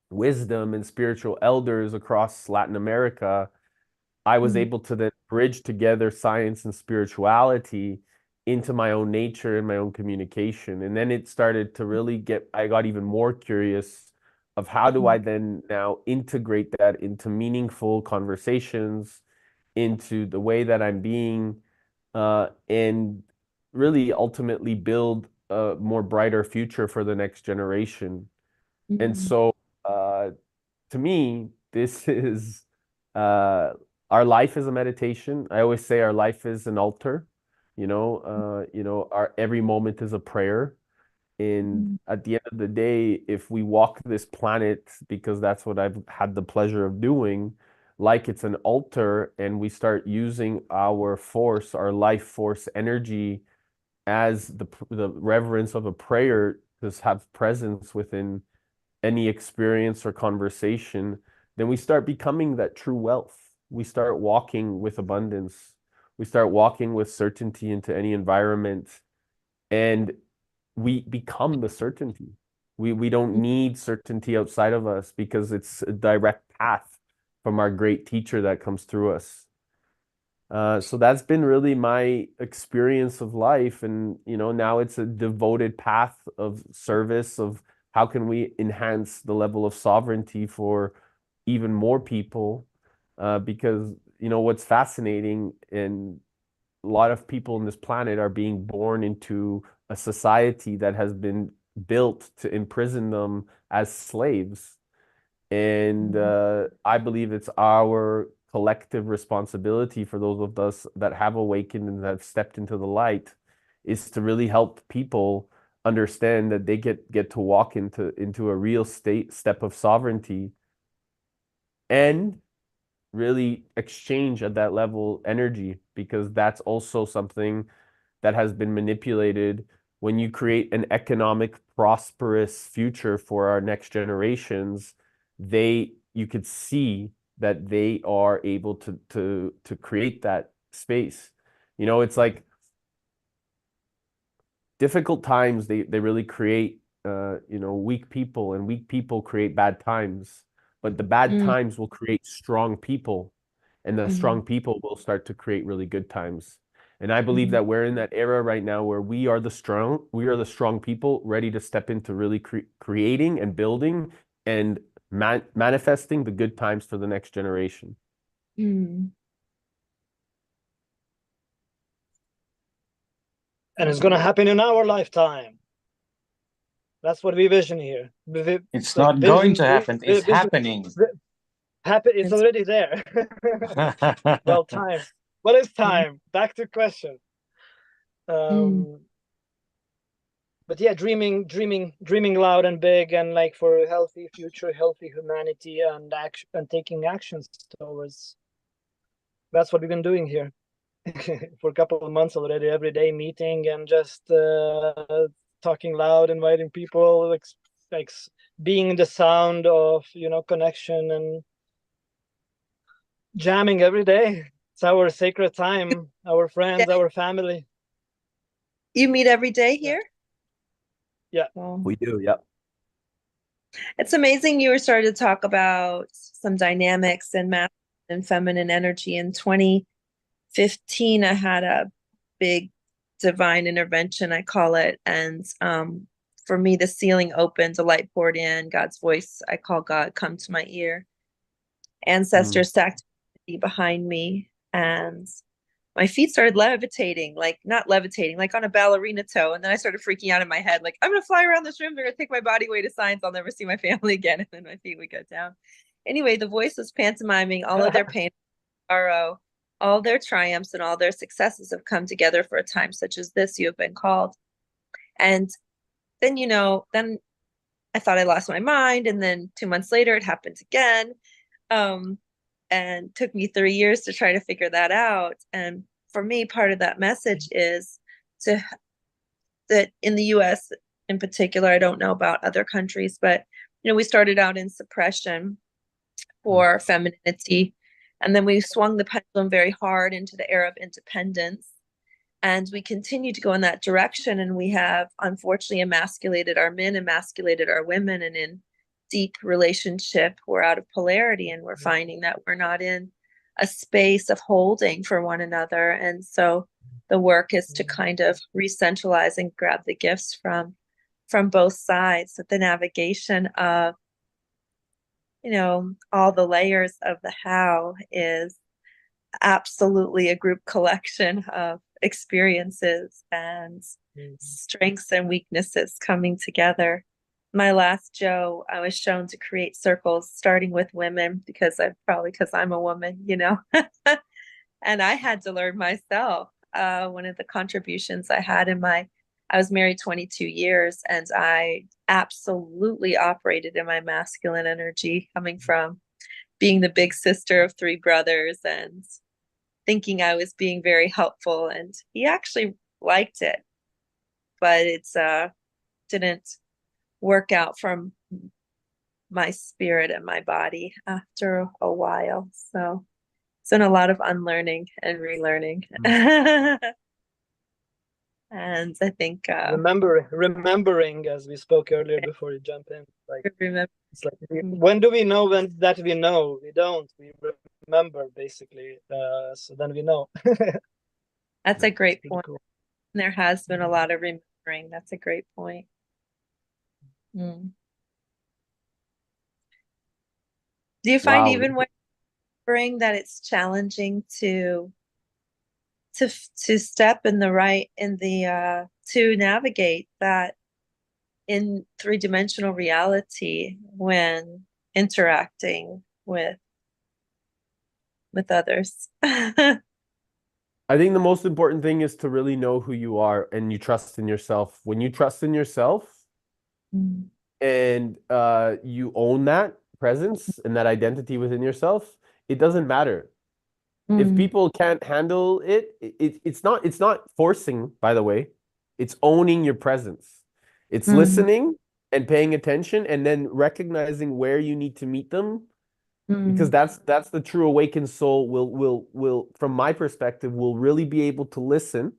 wisdom and spiritual elders across Latin America, I was able to then bridge together science and spirituality into my own nature and my own communication. And then it started to really I got even more curious of how do I then now integrate that into meaningful conversations, into the way that I'm being, and really ultimately build a more brighter future for the next generation. And so, to me, this is uh, our life is a meditation. I always say our life is an altar. Our every moment is a prayer. And at the end of the day, if we walk this planet, because that's what I've had the pleasure of doing, like it's an altar, and we start using our force, our life force energy as the reverence of a prayer to have presence within any experience or conversation, then we start becoming that true wealth. We start walking with abundance. We start walking with certainty into any environment, and we become the certainty. We don't need certainty outside of us because it's a direct path from our great teacher that comes through us. So that's been really my experience of life. And, now it's a devoted path of service of how can we enhance the level of sovereignty for even more people? Because, what's fascinating, and a lot of people on this planet are being born into a society that has been built to imprison them as slaves. And I believe it's our collective responsibility for those of us that have awakened and have stepped into the light is to really help people understand that they get to walk into a real step of sovereignty and really exchange at that level energy, because that's also something that has been manipulated. When you create an economic prosperous future for our next generations, you could see that they are able to create that space. It's like difficult times, they really create weak people, and weak people create bad times. But the bad Mm, times will create strong people, and the mhm, strong people will start to create really good times. And I believe mhm, that we're in that era right now where we are the strong people ready to step into really creating and building and manifesting the good times for the next generation. mm. And it's gonna happen in our lifetime. That's what we vision here. It's Like not going vision, to happen. It's vision, happening. happen. It's It's already there. Well, time. What is mm, time? Back to question. mm, But yeah, dreaming loud and big, and like for a healthy future, healthy humanity, and action and taking actions towards. That's what we've been doing here for a couple of months already. Every day meeting and just talking loud, inviting people, like being the sound of connection and jamming every day. It's our sacred time, our friends, our family. you meet every day Yeah, here? yeah. Well, We do, yep. it's amazing you were starting to talk about some dynamics and masculine and feminine energy. In 2015, I had a big divine intervention, I call it. And for me, the ceiling opened, the light poured in, God's voice, I call God, come to my ear. Mm. Ancestors stacked behind me, and my feet started levitating, like not levitating, like on a ballerina toe. And then I started freaking out in my head, like, I'm going to fly around this room. They're going to take my body away to science. I'll never see my family again. And then my feet would go down. Anyway, the voice was pantomiming all of their pain, sorrow, all their triumphs, and all their successes have come together for a time such as this. You have been called. And then, then I thought I lost my mind. And then 2 months later, it happened again. Um, and took me 3 years to try to figure that out. And for me, part of that message is to that in the US in particular, I don't know about other countries, but we started out in suppression for femininity, and then we swung the pendulum very hard into the era of independence. And we continue to go in that direction. And we have unfortunately emasculated our men, emasculated our women, and in deep relationship, we're out of polarity, and we're finding that we're not in a space of holding for one another. And so the work is to kind of re-centralize and grab the gifts from both sides. So the navigation of all the layers of the how is absolutely a group collection of experiences and strengths and weaknesses coming together. My last Joe, I was shown to create circles starting with women because I'm a woman, and I had to learn myself. One of the contributions I had I was married 22 years, and I absolutely operated in my masculine energy, coming from being the big sister of three brothers and thinking I was being very helpful. And he actually liked it, but it's didn't work out from my spirit and my body after a while. So it's been a lot of unlearning and relearning. And I think Remembering, as we spoke earlier before you jump in, like remember. it's like when do we know that we know? We don't. We remember basically. So then we know. That's a great Pretty point. cool. There has been a lot of remembering. That's a great point. Mm. Do you find Wow. even when remembering that it's challenging to step in the to navigate that in three-dimensional reality when interacting with others? I think the most important thing is to really know who you are and you trust in yourself. When you trust in yourself Mm. and you own that, presence and that identity within yourself, it doesn't matter. If people can't handle it, it's not forcing, by the way. It's owning your presence. It's listening and paying attention and then recognizing where you need to meet them, because that's the true awakened soul will from my perspective will really be able to listen,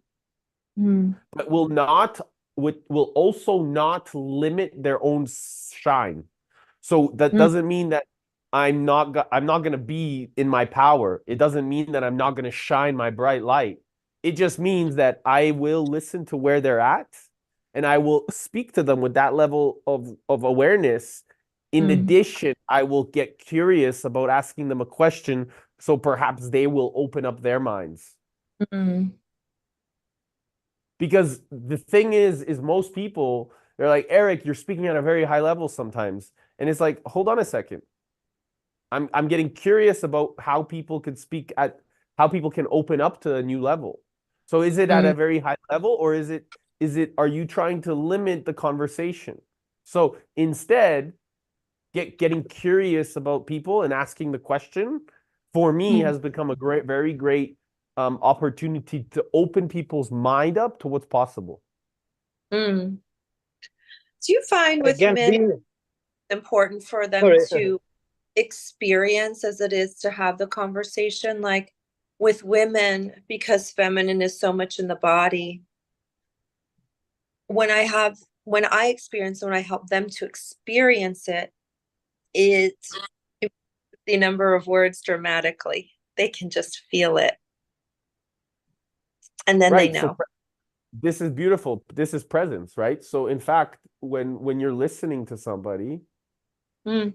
but will also not limit their own shine. So that doesn't mean that I'm not going to be in my power. It doesn't mean that I'm not going to shine my bright light. It just means that I will listen to where they're at and I will speak to them with that level of awareness. In addition, I will get curious about asking them a question, so perhaps they will open up their minds. Because the thing is most people, they're like, Eric, you're speaking at a very high level sometimes. And it's like, hold on a second. I'm getting curious about how people could speak at how people can open up to a new level. So is it at a very high level, or is it are you trying to limit the conversation? So instead, getting curious about people and asking the question for me has become a very great opportunity to open people's mind up to what's possible. Do you find with Again, men important for them to experience as it is to have the conversation? Like with women, because feminine is so much in the body, when I help them to experience it, it the number of words dramatically. They can just feel it, and then they know. So this is beautiful. This is presence, right? So in fact, when you're listening to somebody and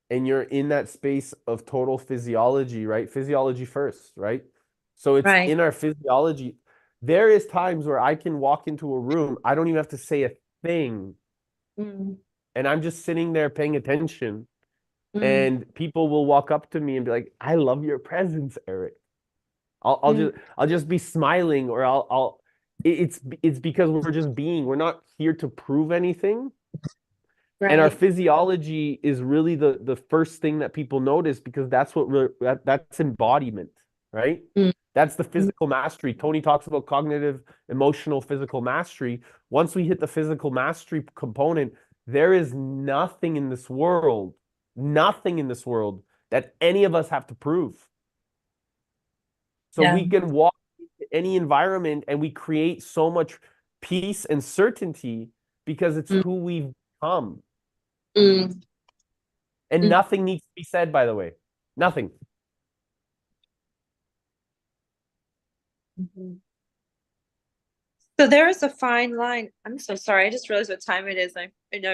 you're in that space of total physiology, right? Physiology first, right? So it's in our physiology. There is times where I can walk into a room, I don't even have to say a thing. And I'm just sitting there paying attention. And people will walk up to me and be like, I love your presence, Eric. I'll just be smiling, or it's because we're just being. We're not here to prove anything. And our physiology is really the first thing that people notice, because that's that's embodiment, right? That's the physical mastery. Tony talks about cognitive, emotional, physical mastery. Once we hit the physical mastery component, there is nothing in this world that any of us have to prove. So we can walk into any environment and we create so much peace and certainty because it's who we've become. And nothing needs to be said, by the way. Nothing. So there is a fine line. I'm so sorry. I just realized what time it is. I've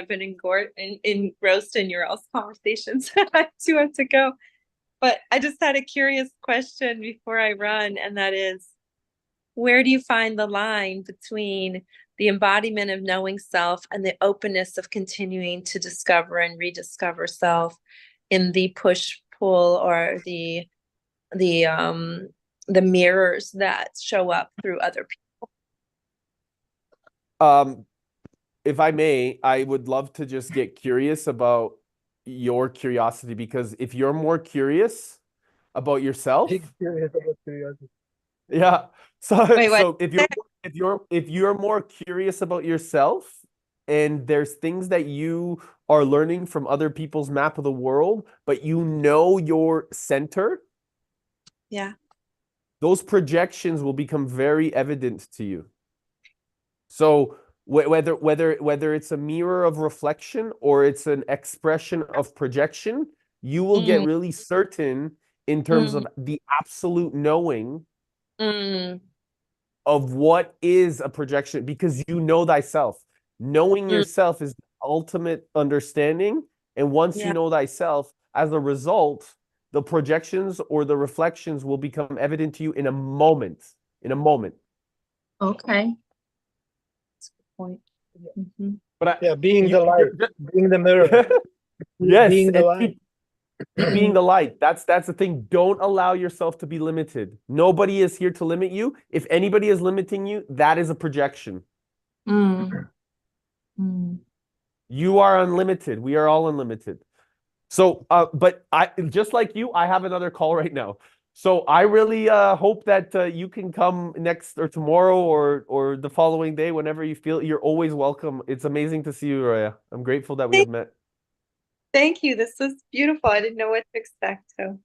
been engrossed in your all's conversations. I do have to go. But I just had a curious question before I run, and that is, where do you find the line between the embodiment of knowing self and the openness of continuing to discover and rediscover self in the push-pull or the mirrors that show up through other people? If I may, I would love to just get curious about your curiosity, because if you're more curious about yourself, yeah. So if you're more curious about yourself, and there's things that you are learning from other people's map of the world, but you know your center, those projections will become very evident to you. So whether it's a mirror of reflection or it's an expression of projection, you will get really certain in terms of the absolute knowing of what is a projection, because you know thyself. Knowing yourself is the ultimate understanding. And once you know thyself, as a result, the projections or the reflections will become evident to you in a moment. Okay. That's a good point. But being the light, being the mirror. Yes, being the light. Keep being the light. That's the thing. Don't allow yourself to be limited. Nobody is here to limit you. If anybody is limiting you, that is a projection. You are unlimited. We are all unlimited. So, but I just like you, I have another call right now. So I really hope that you can come next or tomorrow or the following day whenever you feel. You're always welcome. It's amazing to see you, Raya. I'm grateful that we have met. Thank you. This was beautiful. I didn't know what to expect. So